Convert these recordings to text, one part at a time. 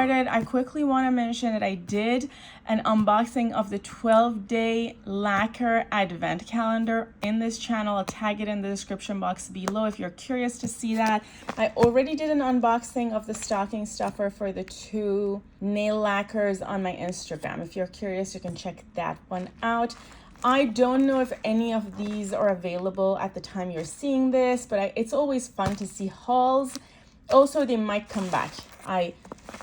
started, I quickly want to mention that I did an unboxing of the 12-day lacquer advent calendar in this channel. I'll tag it in the description box below if you're curious to see that. I already did an unboxing of the stocking stuffer for the 2 nail lacquers on my Instagram. If you're curious, you can check that one out. I don't know if any of these are available at the time you're seeing this, but it's always fun to see hauls. Also, they might come back. I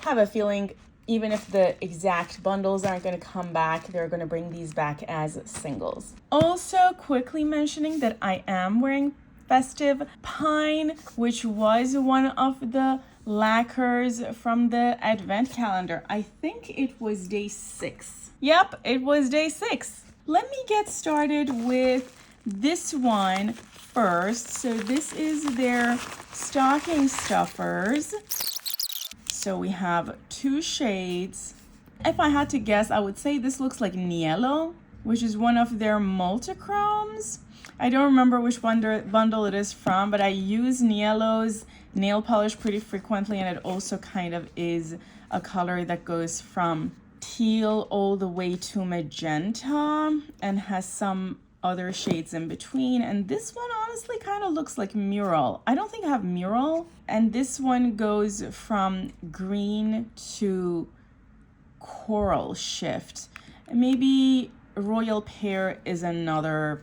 have a feeling even if the exact bundles aren't going to come back, they're going to bring these back as singles. Also, quickly mentioning that I am wearing Festive Pine, which was one of the lacquers from the advent calendar. I think it was day 6. Yep, it was day 6. Let me get started with this one first. So this is their stocking stuffers. So we have 2 shades. If I had to guess, I would say this looks like Niello, which is one of their multichromes. I don't remember which bundle it is from, but I use Niello's nail polish pretty frequently, and it also kind of is a color that goes from teal all the way to magenta and has some other shades in between. And this one honestly kind of looks like Mural. I don't think I have Mural. And this one goes from green to coral shift. And maybe Royal Pear is another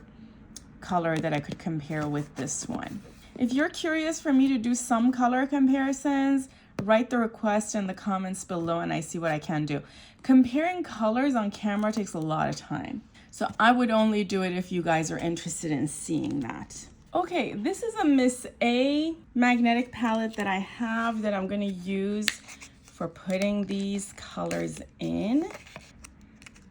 color that I could compare with this one. If you're curious for me to do some color comparisons, write the request in the comments below and I see what I can do. Comparing colors on camera takes a lot of time, so I would only do it if you guys are interested in seeing that. Okay, this is a Miss A magnetic palette that I have that I'm going to use for putting these colors in.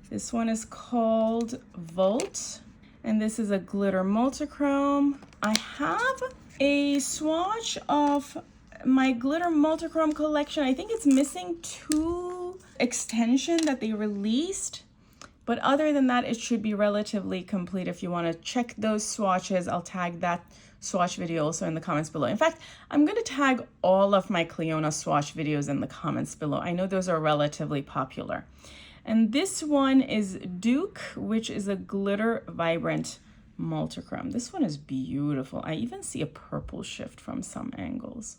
This one is called Volt, and this is a glitter multichrome. I have a swatch of my glitter multichrome collection. I think it's missing 2 extensions that they released, but other than that, it should be relatively complete. If you want to check those swatches, I'll tag that swatch video also in the comments below. In fact, I'm going to tag all of my Clionadh swatch videos in the comments below. I know those are relatively popular. And this one is Duke, which is a glitter vibrant multichrome. This one is beautiful. I even see a purple shift from some angles.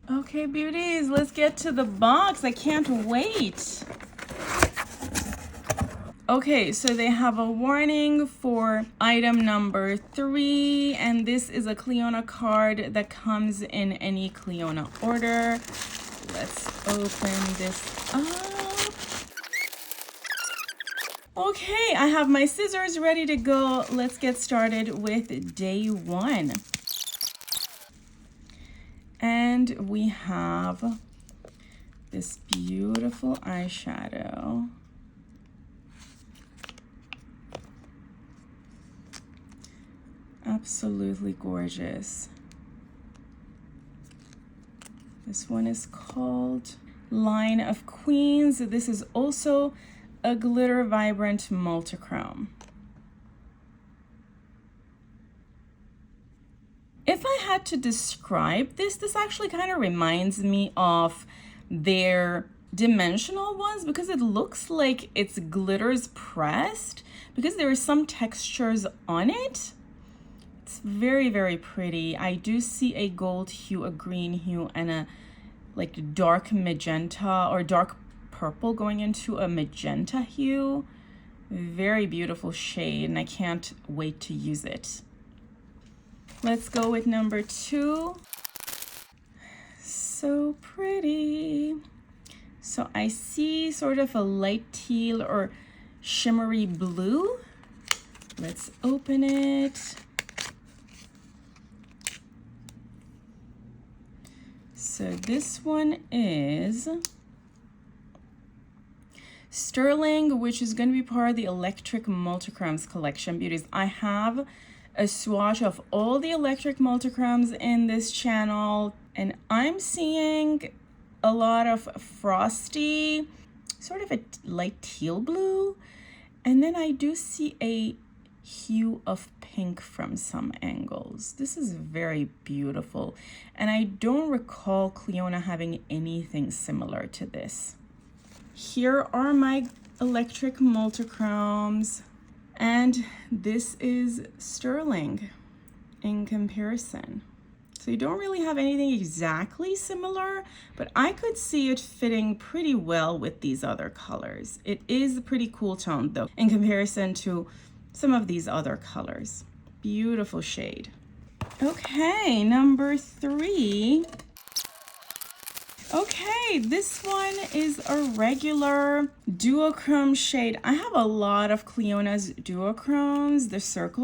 Okay, beauties, let's get to the box. I can't wait. Okay, so they have a warning for item number 3, and this is a Clionadh card that comes in any Clionadh order. Let's open this up. Okay, I have my scissors ready to go. Let's get started with day 1. And we have this beautiful eyeshadow. Absolutely gorgeous. This one is called Line of Queens. This is also a glitter vibrant multichrome. If I had to describe this actually kind of reminds me of their dimensional ones, because it looks like it's glitters pressed, because there are some textures on it. It's very, very pretty. I do see a gold hue, a green hue, and a like dark magenta or dark purple going into a magenta hue. Very beautiful shade, and I can't wait to use it. Let's go with number 2. So pretty. So I see sort of a light teal or shimmery blue. Let's open it. So this one is Sterling, which is going to be part of the Electric Multichromes collection, beauties. I have a swatch of all the electric multichromes in this channel, and I'm seeing a lot of frosty, sort of a light teal blue, and then I do see a hue of pink from some angles. This is very beautiful. And I don't recall Clionadh having anything similar to this. Here are my electric multichromes. And this is sterling in comparison. So you don't really have anything exactly similar, but I could see it fitting pretty well with these other colors. It is a pretty cool tone though, in comparison to some of these other colors. Beautiful shade. Okay, number 3. Okay, this one is a regular duochrome shade. I have a lot of Clionadh's duochromes, the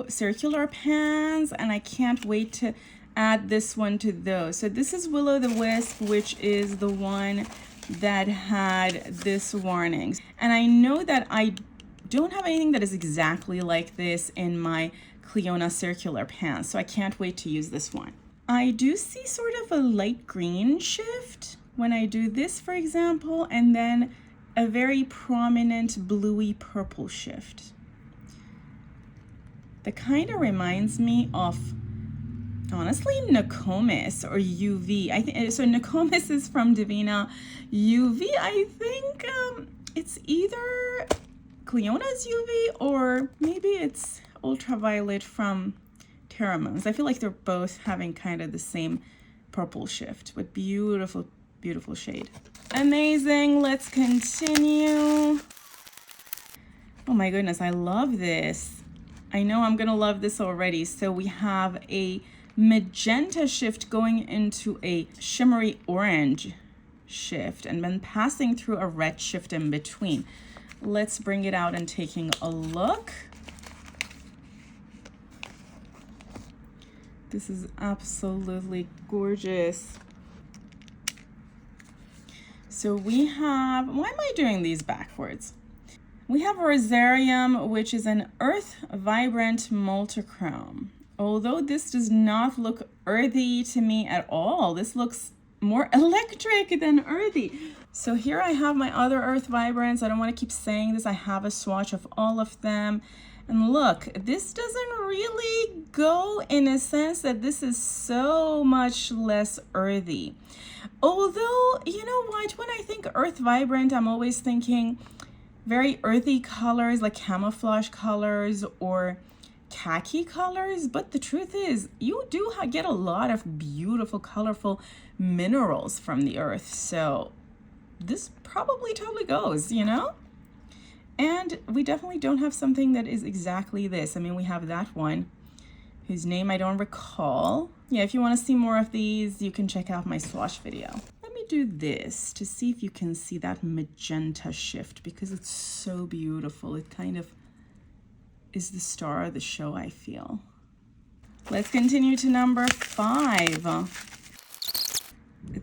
circular pans, and I can't wait to add this one to those. So this is Will-o-the-wisp, which is the one that had this warning. And I know that I don't have anything that is exactly like this in my Clionadh circular pans, so I can't wait to use this one. I do see sort of a light green shift when I do this, for example, and then a very prominent bluey purple shift. That kind of reminds me of, honestly, Nokomis or UV. I think so. Nokomis is from Divina. UV, I think it's either Clionadh's UV or maybe it's ultraviolet from Terramoons. I feel like they're both having kind of the same purple shift, but beautiful, beautiful shade. Amazing. Let's continue. Oh my goodness, I love this. I know I'm gonna love this already. So we have a magenta shift going into a shimmery orange shift and then passing through a red shift in between. Let's bring it out and taking a look. This is absolutely gorgeous. So we have, why am I doing these backwards? We have Rosarium, which is an earth vibrant multichrome. Although this does not look earthy to me at all, this looks more electric than earthy. So here I have my other earth vibrants. I don't want to keep saying this. I have a swatch of all of them. And look, this doesn't really go in a sense that this is so much less earthy. Although, you know what, when I think earth vibrant, I'm always thinking very earthy colors like camouflage colors or khaki colors. But the truth is, you do get a lot of beautiful, colorful minerals from the earth. So this probably totally goes, you know? And we definitely don't have something that is exactly this. I mean, we have that one whose name I don't recall. Yeah, if you want to see more of these, you can check out my swatch video. Let me do this to see if you can see that magenta shift because it's so beautiful. It kind of is the star of the show, I feel. Let's continue to number 5.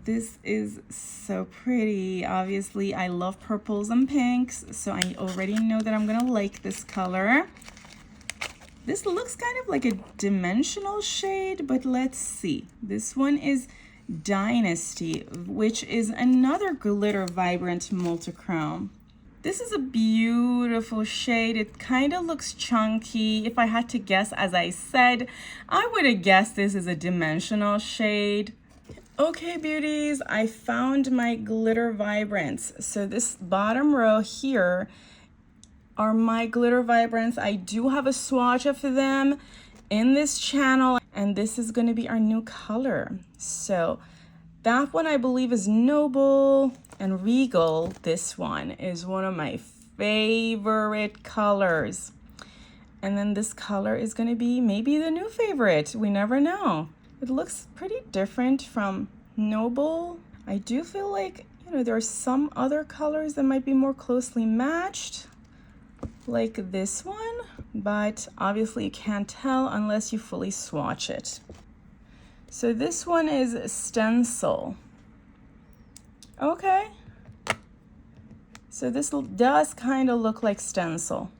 This is so pretty. Obviously, I love purples and pinks, so I already know that I'm gonna like this color. This looks kind of like a dimensional shade, but let's see. This one is Dynasty, which is another glitter vibrant multichrome. This is a beautiful shade. It kind of looks chunky. If I had to guess, as I said, I would have guessed this is a dimensional shade. Okay, beauties, I found my glitter vibrants. So this bottom row here are my glitter vibrants. I do have a swatch of them in this channel, and this is going to be our new color. So that one I believe is Noble, and Regal, this one, is one of my favorite colors. And then this color is going to be maybe the new favorite. We never know. It looks pretty different from Noble. I do feel like, you know, there are some other colors that might be more closely matched, like this one, but obviously you can't tell unless you fully swatch it. So this one is Stencil. Okay. So this does kind of look like Stencil.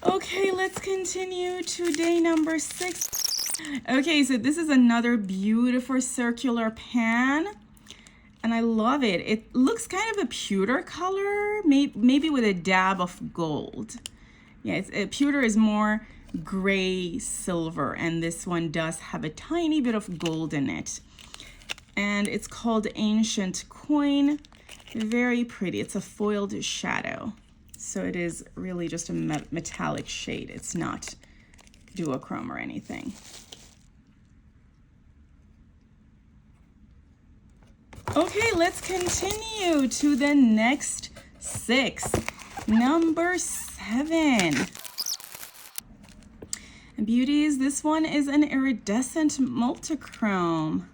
Okay, let's continue to day number 6. Okay, so this is another beautiful circular pan, and I love it. It looks kind of a pewter color, maybe with a dab of gold. Yeah, pewter is more gray silver, and this one does have a tiny bit of gold in it. And it's called Ancient Coin. Very pretty. It's a foiled shadow. So it is really just a metallic shade. It's not duochrome or anything. Okay, let's continue to the next 6. Number 7. Beauties, this one is an iridescent multichrome.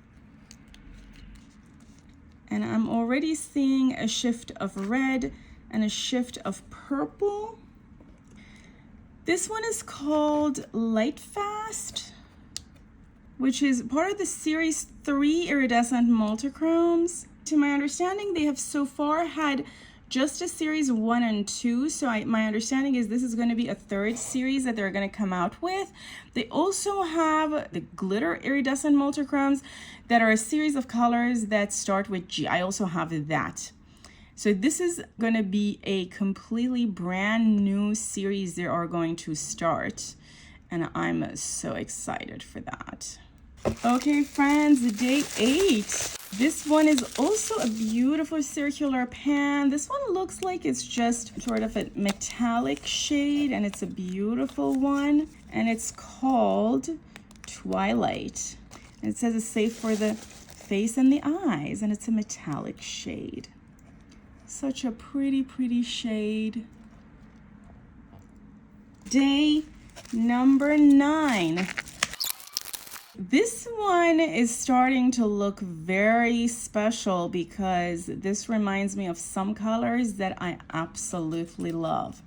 And I'm already seeing a shift of red and a shift of purple. This one is called Lightfast, which is part of the series 3 iridescent multichromes. To my understanding, they have so far had just a series 1 and 2. So my understanding is this is going to be a 3rd series that they're going to come out with. They also have the glitter iridescent multichromes that are a series of colors that start with G. I also have that. So this is going to be a completely brand new series they are going to start. And I'm so excited for that. Okay, friends, day 8. This one is also a beautiful circular pan. This one looks like it's just sort of a metallic shade, and it's a beautiful one. And it's called Twilight. And it says it's safe for the face and the eyes, and it's a metallic shade. Such a pretty, pretty shade. Day number 9. This one is starting to look very special because this reminds me of some colors that I absolutely love.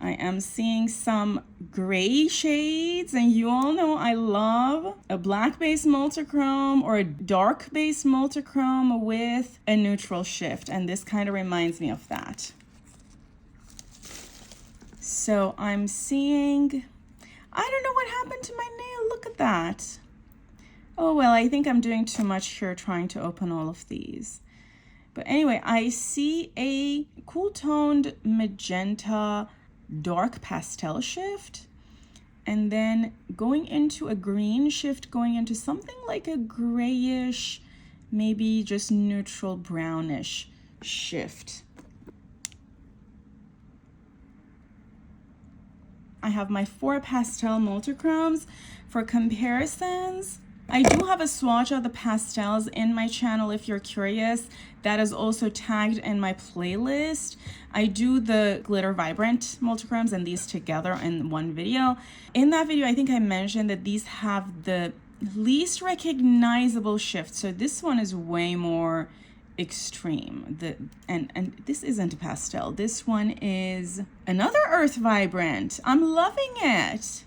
I am seeing some gray shades, and you all know I love a black-based multichrome or a dark-based multichrome with a neutral shift, and this kind of reminds me of that. So I'm seeing, I don't know what happened to my nail. Look at that. Oh, well, I think I'm doing too much here trying to open all of these. But anyway, I see a cool toned magenta dark pastel shift, and then going into a green shift, going into something like a grayish, maybe just neutral brownish shift. I have my 4 pastel multichromes for comparisons. I do have a swatch of the pastels in my channel if you're curious. That is also tagged in my playlist. I do the glitter vibrant multichromes and these together in one video. In that video, I think I mentioned that these have the least recognizable shift. So this one is way more extreme. And this isn't a pastel. This one is another earth vibrant. I'm loving it.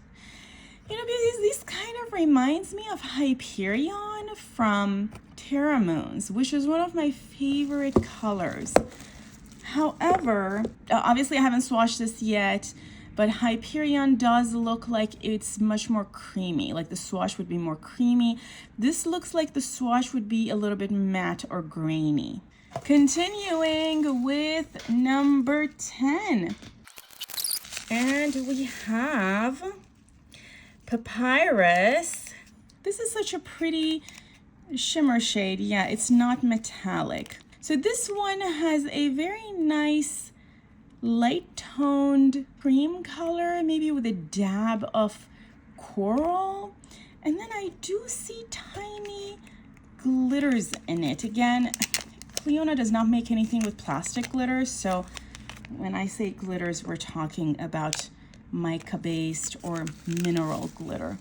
You know, this kind of reminds me of Hyperion from Terra Moons, which is one of my favorite colors. However, obviously I haven't swatched this yet, but Hyperion does look like it's much more creamy, like the swatch would be more creamy. This looks like the swatch would be a little bit matte or grainy. Continuing with number 10. And we have Papyrus. This is such a pretty shimmer shade. Yeah, it's not metallic. So this one has a very nice light toned cream color, maybe with a dab of coral. And then I do see tiny glitters in it. Again, Clionadh does not make anything with plastic glitters. So when I say glitters, we're talking about mica based or mineral glitter,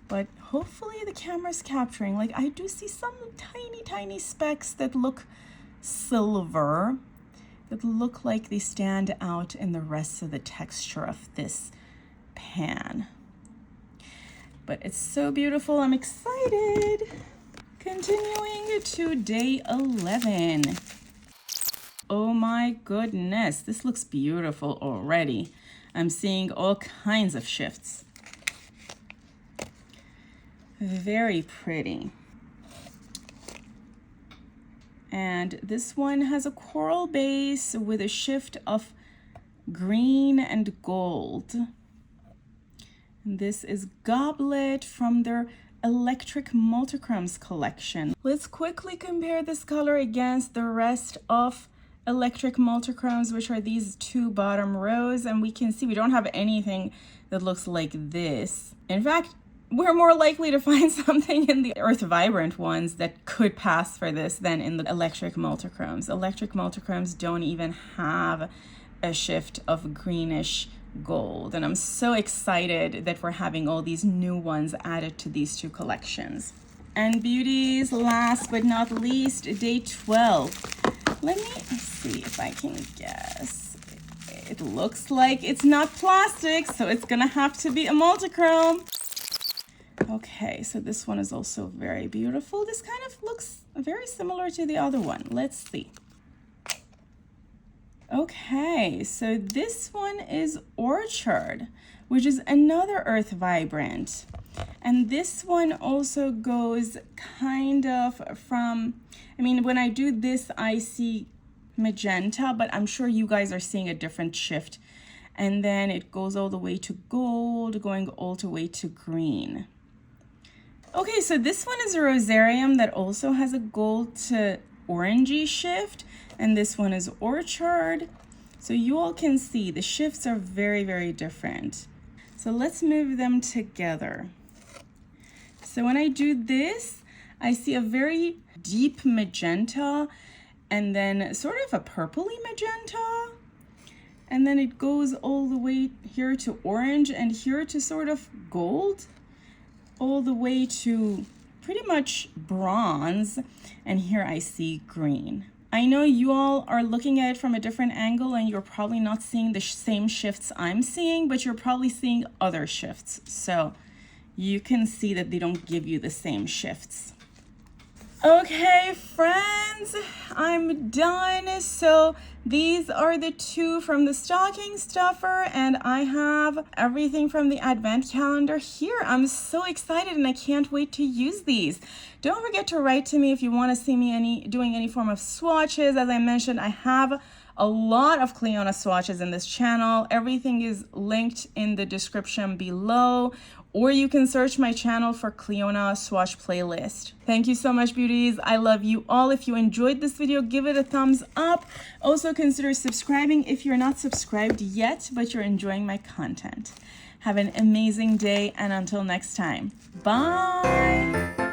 but hopefully the camera's capturing. Like, I do see some tiny specks that look silver, that look like they stand out in the rest of the texture of this pan. But it's so beautiful. I'm excited. Continuing to day 11. Oh my goodness, this looks beautiful already. I'm seeing all kinds of shifts. Very pretty. And this one has a coral base with a shift of green and gold. And this is Goblet from their Electric Multichromes collection. Let's quickly compare this color against the rest of Electric Multichromes, which are these two bottom rows, and we can see we don't have anything that looks like this. In fact, we're more likely to find something in the Earth Vibrant ones that could pass for this than in the Electric Multichromes. Electric Multichromes don't even have a shift of greenish gold, and I'm so excited that we're having all these new ones added to these two collections. And Beauties, last but not least, day 12. Let me see if I can guess. It looks like it's not plastic, so it's gonna have to be a multichrome. Okay, so this one is also very beautiful. This kind of looks very similar to the other one. Let's see. Okay, so this one is Orchard, which is another Earth Vibrant. And this one also goes kind of from, I mean, when I do this, I see magenta, but I'm sure you guys are seeing a different shift. And then it goes all the way to gold, going all the way to green. Okay, so this one is a Rosarium that also has a gold to orangey shift, and this one is Orchard. So you all can see the shifts are very, very different. So let's move them together. So when I do this, I see a very deep magenta and then sort of a purpley magenta. And then it goes all the way here to orange and here to sort of gold, all the way to pretty much bronze. And here I see green. I know you all are looking at it from a different angle and you're probably not seeing the same shifts I'm seeing, but you're probably seeing other shifts. So you can see that they don't give you the same shifts. Okay, friends, I'm done. So these are the two from the stocking stuffer, and I have everything from the advent calendar here. I'm so excited and I can't wait to use these. Don't forget to write to me if you want to see me doing any form of swatches. As I mentioned, I have a lot of Clionadh swatches in this channel. Everything is linked in the description below, or you can search my channel for Clionadh swatch playlist. Thank you so much, Beauties. I love you all. If you enjoyed this video, give it a thumbs up. Also consider subscribing if you're not subscribed yet, but you're enjoying my content. Have an amazing day, and until next time, bye.